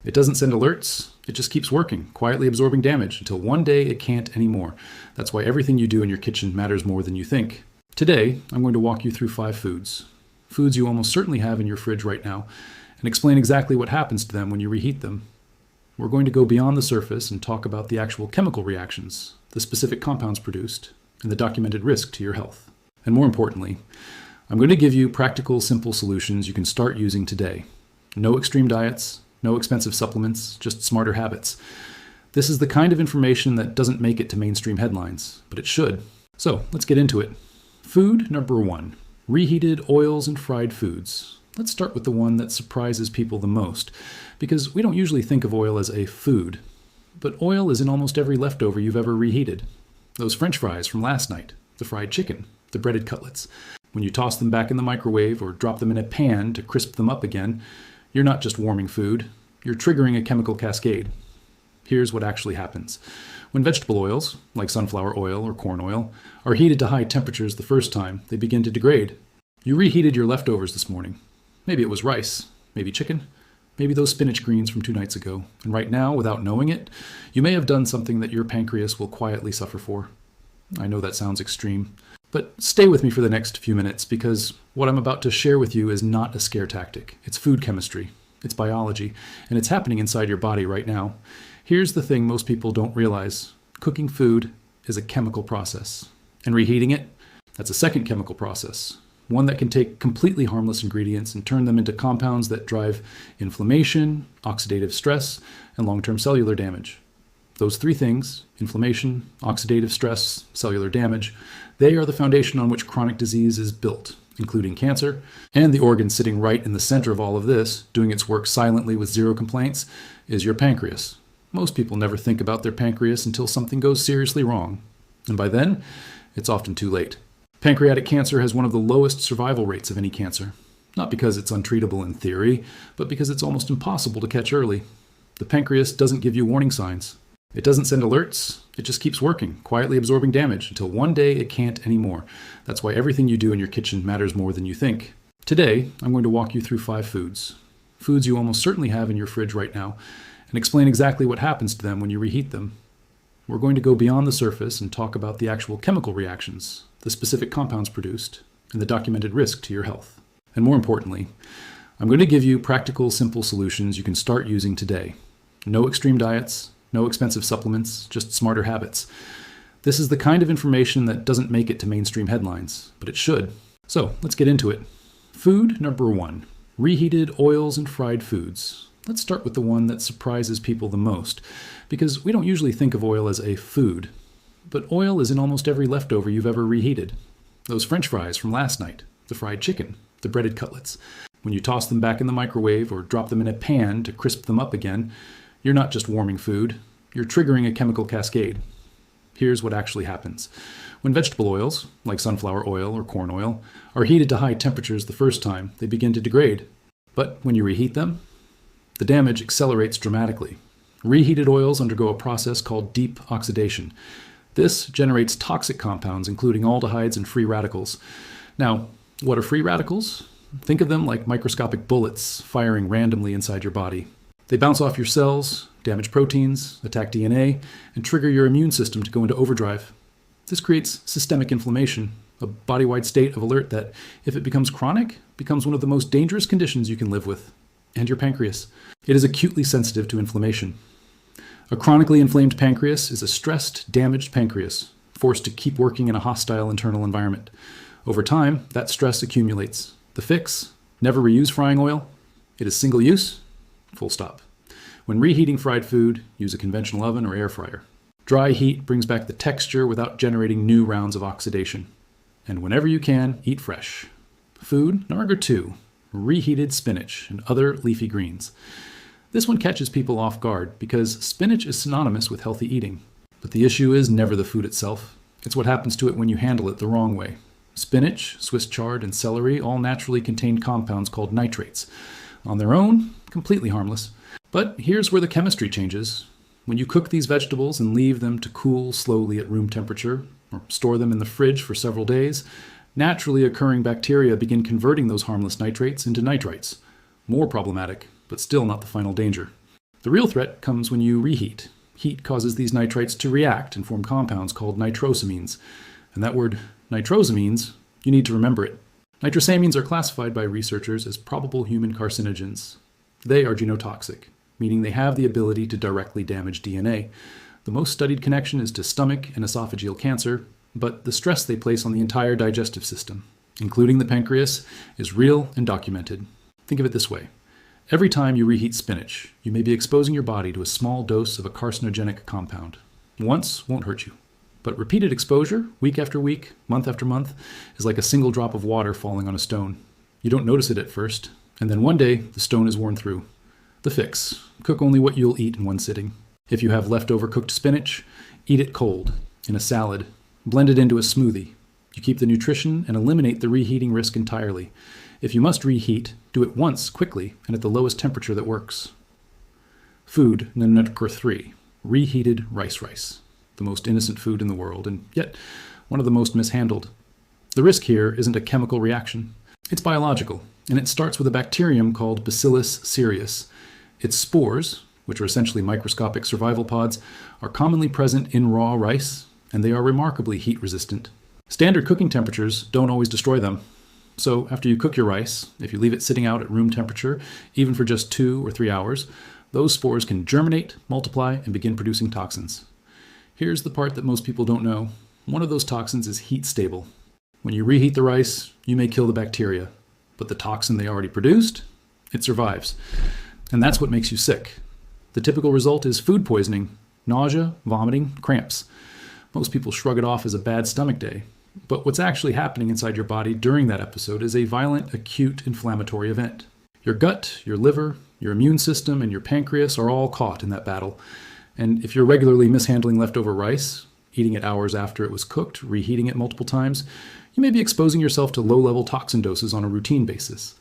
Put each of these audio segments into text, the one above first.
It doesn't send alerts, it just keeps working, quietly absorbing damage until one day it can't anymore. That's why everything you do in your kitchen matters more than you think. Today, I'm going to walk you through 5 foods. Foods you almost certainly have in your fridge right now, and explain exactly what happens to them when you reheat them. We're going to go beyond the surface and talk about the actual chemical reactions, the specific compounds produced, and the documented risk to your health. And more importantly, I'm going to give you practical, simple solutions you can start using today. No extreme diets, no expensive supplements, just smarter habits. This is the kind of information that doesn't make it to mainstream headlines, but it should. So let's get into it. Food number 1, reheated oils and fried foods. Let's start with the one that surprises people the most, because we don't usually think of oil as a food. But oil is in almost every leftover you've ever reheated. Those French fries from last night, the fried chicken, the breaded cutlets. When you toss them back in the microwave or drop them in a pan to crisp them up again, you're not just warming food, you're triggering a chemical cascade. Here's what actually happens. When vegetable oils, like sunflower oil or corn oil, are heated to high temperatures the first time, they begin to degrade. You reheated your leftovers this morning. Maybe it was rice, maybe chicken, maybe those spinach greens from 2 nights ago. And right now, without knowing it, you may have done something that your pancreas will quietly suffer for. I know that sounds extreme, but stay with me for the next few minutes, because what I'm about to share with you is not a scare tactic. It's food chemistry, it's biology, and it's happening inside your body right now. Here's the thing most people don't realize. Cooking food is a chemical process, and reheating it, that's a second chemical process. One that can take completely harmless ingredients and turn them into compounds that drive inflammation, oxidative stress, and long-term cellular damage. Those 3 things, inflammation, oxidative stress, cellular damage, they are the foundation on which chronic disease is built, including cancer, and the organ sitting right in the center of all of this, doing its work silently with 0 complaints, is your pancreas. Most people never think about their pancreas until something goes seriously wrong, and by then, it's often too late. Pancreatic cancer has one of the lowest survival rates of any cancer, not because it's untreatable in theory, but because it's almost impossible to catch early. The pancreas doesn't give you warning signs. It doesn't send alerts, it just keeps working, quietly absorbing damage until one day it can't anymore. That's why everything you do in your kitchen matters more than you think. Today, I'm going to walk you through 5 foods. Foods you almost certainly have in your fridge right now, and explain exactly what happens to them when you reheat them. We're going to go beyond the surface and talk about the actual chemical reactions, the specific compounds produced, and the documented risk to your health. And more importantly, I'm going to give you practical, simple solutions you can start using today. No extreme diets, no expensive supplements, just smarter habits. This is the kind of information that doesn't make it to mainstream headlines, but it should. So let's get into it. Food number 1, reheated oils and fried foods. Let's start with the one that surprises people the most, because we don't usually think of oil as a food. But oil is in almost every leftover you've ever reheated. Those French fries from last night, the fried chicken, the breaded cutlets. When you toss them back in the microwave or drop them in a pan to crisp them up again, you're not just warming food, you're triggering a chemical cascade. Here's what actually happens. When vegetable oils, like sunflower oil or corn oil, are heated to high temperatures the first time, they begin to degrade. But when you reheat them, the damage accelerates dramatically. Reheated oils undergo a process called deep oxidation. This generates toxic compounds, including aldehydes and free radicals. Now, what are free radicals? Think of them like microscopic bullets firing randomly inside your body. They bounce off your cells, damage proteins, attack DNA, and trigger your immune system to go into overdrive. This creates systemic inflammation, a body-wide state of alert that, if it becomes chronic, becomes one of the most dangerous conditions you can live with. And your pancreas. It is acutely sensitive to inflammation. A chronically inflamed pancreas is a stressed, damaged pancreas, forced to keep working in a hostile internal environment. Over time, that stress accumulates. The fix? Never reuse frying oil. It is single use. Full stop. When reheating fried food, use a conventional oven or air fryer. Dry heat brings back the texture without generating new rounds of oxidation. And whenever you can, eat fresh. Food number 2, reheated spinach and other leafy greens. This one catches people off guard because spinach is synonymous with healthy eating. But the issue is never the food itself. It's what happens to it when you handle it the wrong way. Spinach, Swiss chard, and celery all naturally contain compounds called nitrates. On their own, completely harmless. But here's where the chemistry changes. When you cook these vegetables and leave them to cool slowly at room temperature, or store them in the fridge for several days, naturally occurring bacteria begin converting those harmless nitrates into nitrites. More problematic, but still not the final danger. The real threat comes when you reheat. Heat causes these nitrites to react and form compounds called nitrosamines. And that word nitrosamines, you need to remember it. Nitrosamines are classified by researchers as probable human carcinogens. They are genotoxic, meaning they have the ability to directly damage DNA. The most studied connection is to stomach and esophageal cancer, but the stress they place on the entire digestive system, including the pancreas, is real and documented. Think of it this way. Every time you reheat spinach, you may be exposing your body to a small dose of a carcinogenic compound. Once won't hurt you, but repeated exposure, week after week, month after month, is like a single drop of water falling on a stone. You don't notice it at first, and then one day the stone is worn through. The fix: cook only what you'll eat in one sitting. If you have leftover cooked spinach, eat it cold, in a salad, blend it into a smoothie. You keep the nutrition and eliminate the reheating risk entirely. If you must reheat, do it once, quickly, and at the lowest temperature that works. Food number 3, reheated rice. The most innocent food in the world, and yet one of the most mishandled. The risk here isn't a chemical reaction. It's biological, and it starts with a bacterium called Bacillus cereus. Its spores, which are essentially microscopic survival pods, are commonly present in raw rice, and they are remarkably heat resistant. Standard cooking temperatures don't always destroy them. So after you cook your rice, if you leave it sitting out at room temperature, even for just 2 or 3 hours, those spores can germinate, multiply, and begin producing toxins. Here's the part that most people don't know. One of those toxins is heat stable. When you reheat the rice, you may kill the bacteria, but the toxin they already produced, it survives. And that's what makes you sick. The typical result is food poisoning, nausea, vomiting, cramps. Most people shrug it off as a bad stomach day, but what's actually happening inside your body during that episode is a violent, acute inflammatory event. Your gut, your liver, your immune system, and your pancreas are all caught in that battle. And if you're regularly mishandling leftover rice, eating it hours after it was cooked, reheating it multiple times, you may be exposing yourself to low-level toxin doses on a routine basis.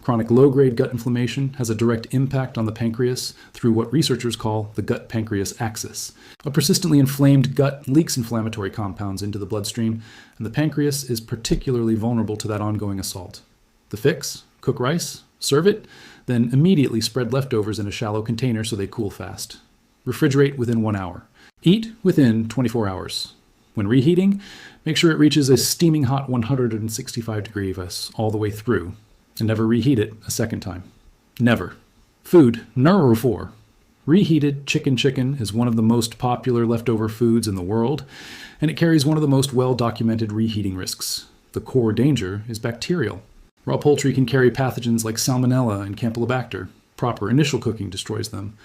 Chronic low-grade gut inflammation has a direct impact on the pancreas through what researchers call the gut-pancreas axis. A persistently inflamed gut leaks inflammatory compounds into the bloodstream, and the pancreas is particularly vulnerable to that ongoing assault. The fix: cook rice, serve it, then immediately spread leftovers in a shallow container so they cool fast. Refrigerate within 1 hour. Eat within 24 hours. When reheating, make sure it reaches a steaming hot 165 degrees all the way through. And never reheat it a second time. Never. Food number 4. Reheated chicken is one of the most popular leftover foods in the world, and it carries one of the most well-documented reheating risks. The core danger is bacterial. Raw poultry can carry pathogens like Salmonella and Campylobacter. Proper initial cooking destroys them.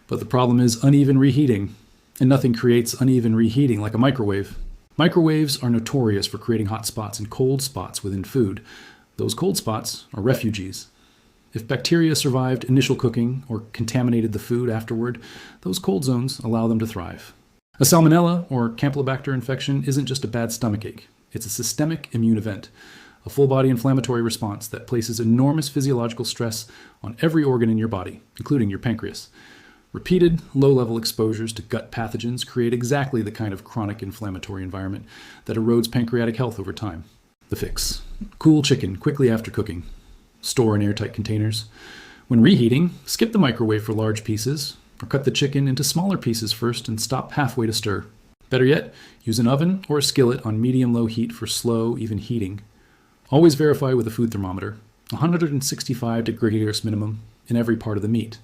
But the problem is uneven reheating, and nothing creates uneven reheating like a microwave. Microwaves are notorious for creating hot spots and cold spots within food. Those cold spots are refugees. If bacteria survived initial cooking or contaminated the food afterward, those cold zones allow them to thrive. A Salmonella or Campylobacter infection isn't just a bad stomachache. It's a systemic immune event, a full-body inflammatory response that places enormous physiological stress on every organ in your body, including your pancreas. Repeated, low-level exposures to gut pathogens create exactly the kind of chronic inflammatory environment that erodes pancreatic health over time. The fix: cool chicken quickly after cooking. Store in airtight containers. When reheating, skip the microwave for large pieces, or cut the chicken into smaller pieces first and stop halfway to stir. Better yet, use an oven or a skillet on medium-low heat for slow, even heating. Always verify with a food thermometer, 165 degrees minimum in every part of the meat.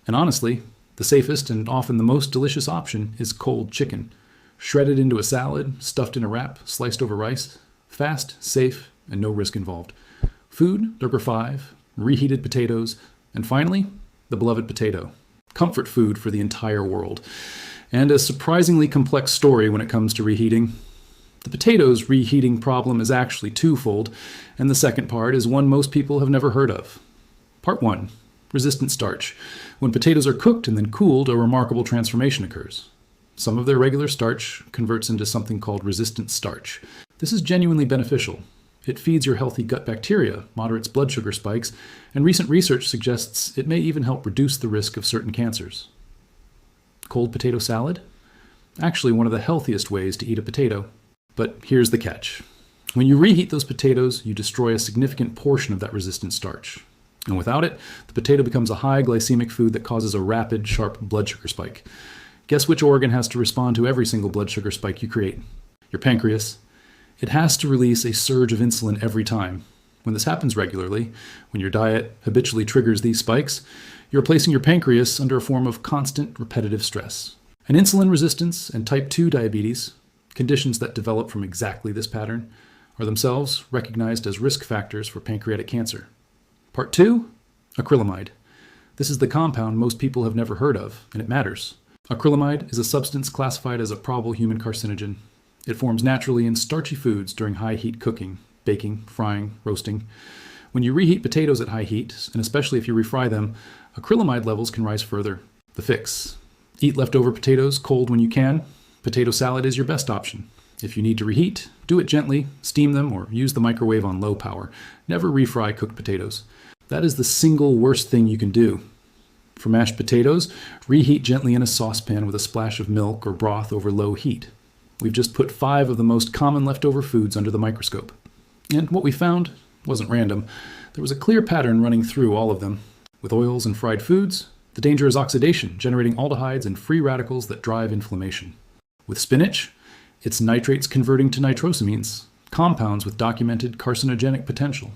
And honestly, the safest and often the most delicious option is cold chicken. Shredded into a salad, stuffed in a wrap, sliced over rice. Fast, safe, and no risk involved. Food number 5, reheated potatoes, and finally, the beloved potato. Comfort food for the entire world. And a surprisingly complex story when it comes to reheating. The potato's reheating problem is actually twofold, and the second part is one most people have never heard of. Part 1, resistant starch. When potatoes are cooked and then cooled, a remarkable transformation occurs. Some of their regular starch converts into something called resistant starch. This is genuinely beneficial. It feeds your healthy gut bacteria, moderates blood sugar spikes, and recent research suggests it may even help reduce the risk of certain cancers. Cold potato salad? Actually one of the healthiest ways to eat a potato. But here's the catch. When you reheat those potatoes, you destroy a significant portion of that resistant starch. And without it, the potato becomes a high glycemic food that causes a rapid, sharp blood sugar spike. Guess which organ has to respond to every single blood sugar spike you create? Your pancreas. It has to release a surge of insulin every time. When this happens regularly, when your diet habitually triggers these spikes, you're placing your pancreas under a form of constant repetitive stress. And insulin resistance and type 2 diabetes, conditions that develop from exactly this pattern, are themselves recognized as risk factors for pancreatic cancer. Part 2, acrylamide. This is the compound most people have never heard of, and it matters. Acrylamide is a substance classified as a probable human carcinogen. It forms naturally in starchy foods during high heat cooking, baking, frying, roasting. When you reheat potatoes at high heat, and especially if you refry them, acrylamide levels can rise further. The fix: eat leftover potatoes cold when you can. Potato salad is your best option. If you need to reheat, do it gently, steam them, or use the microwave on low power. Never refry cooked potatoes. That is the single worst thing you can do. For mashed potatoes, reheat gently in a saucepan with a splash of milk or broth over low heat. We've just put 5 of the most common leftover foods under the microscope. And what we found wasn't random. There was a clear pattern running through all of them. With oils and fried foods, the danger is oxidation, generating aldehydes and free radicals that drive inflammation. With spinach, it's nitrates converting to nitrosamines, compounds with documented carcinogenic potential.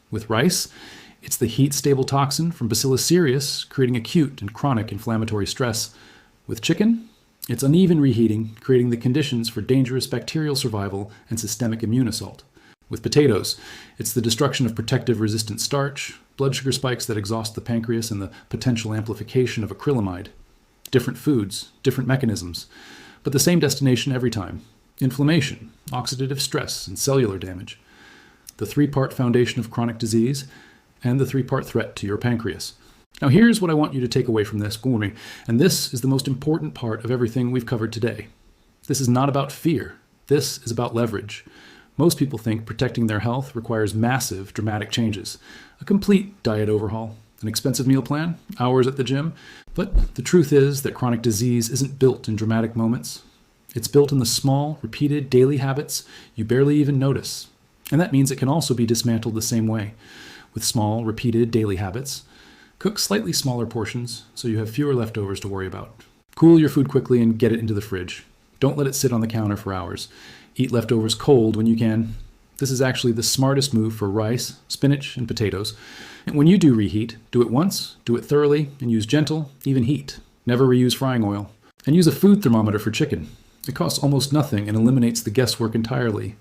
With rice, it's the heat-stable toxin from Bacillus cereus creating acute and chronic inflammatory stress. With chicken, it's uneven reheating, creating the conditions for dangerous bacterial survival and systemic immune assault. With potatoes, it's the destruction of protective resistant starch, blood sugar spikes that exhaust the pancreas, and the potential amplification of acrylamide. Different foods, different mechanisms, but the same destination every time: inflammation, oxidative stress, and cellular damage. The 3-part foundation of chronic disease, and the 3-part threat to your pancreas. Now here's what I want you to take away from this warning, and this is the most important part of everything we've covered today. This is not about fear. This is about leverage. Most people think protecting their health requires massive, dramatic changes. A complete diet overhaul, an expensive meal plan, hours at the gym. But the truth is that chronic disease isn't built in dramatic moments. It's built in the small, repeated daily habits you barely even notice. And that means it can also be dismantled the same way. With small, repeated daily habits, cook slightly smaller portions so you have fewer leftovers to worry about. Cool your food quickly and get it into the fridge. Don't let it sit on the counter for hours. Eat leftovers cold when you can. This is actually the smartest move for rice, spinach, and potatoes. And when you do reheat, do it once, do it thoroughly, and use gentle, even heat. Never reuse frying oil. And use a food thermometer for chicken. It costs almost nothing and eliminates the guesswork entirely.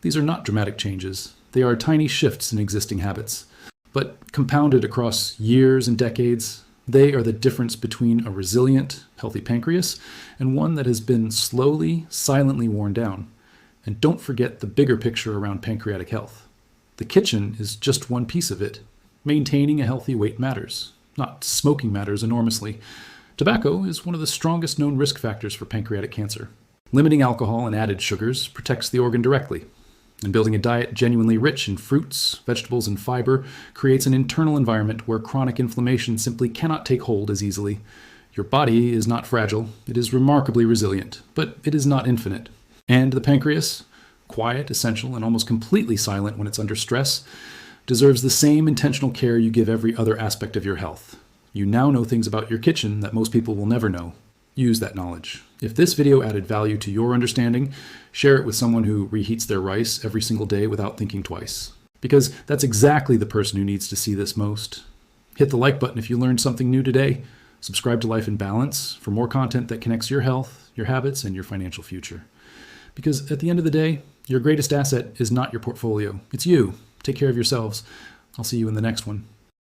These are not dramatic changes. They are tiny shifts in existing habits. But compounded across years and decades, they are the difference between a resilient, healthy pancreas and one that has been slowly, silently worn down. And don't forget the bigger picture around pancreatic health. The kitchen is just one piece of it. Maintaining a healthy weight matters. Not smoking matters enormously. Tobacco is one of the strongest known risk factors for pancreatic cancer. Limiting alcohol and added sugars protects the organ directly. And building a diet genuinely rich in fruits, vegetables, and fiber creates an internal environment where chronic inflammation simply cannot take hold as easily. Your body is not fragile. It is remarkably resilient, but it is not infinite. And the pancreas, quiet, essential, and almost completely silent when it's under stress, deserves the same intentional care you give every other aspect of your health. You now know things about your kitchen that most people will never know. Use that knowledge. If this video added value to your understanding, share it with someone who reheats their rice every single day without thinking twice. Because that's exactly the person who needs to see this most. Hit the like button if you learned something new today. Subscribe to Life in Balance for more content that connects your health, your habits, and your financial future. Because at the end of the day, your greatest asset is not your portfolio. It's you. Take care of yourselves. I'll see you in the next one.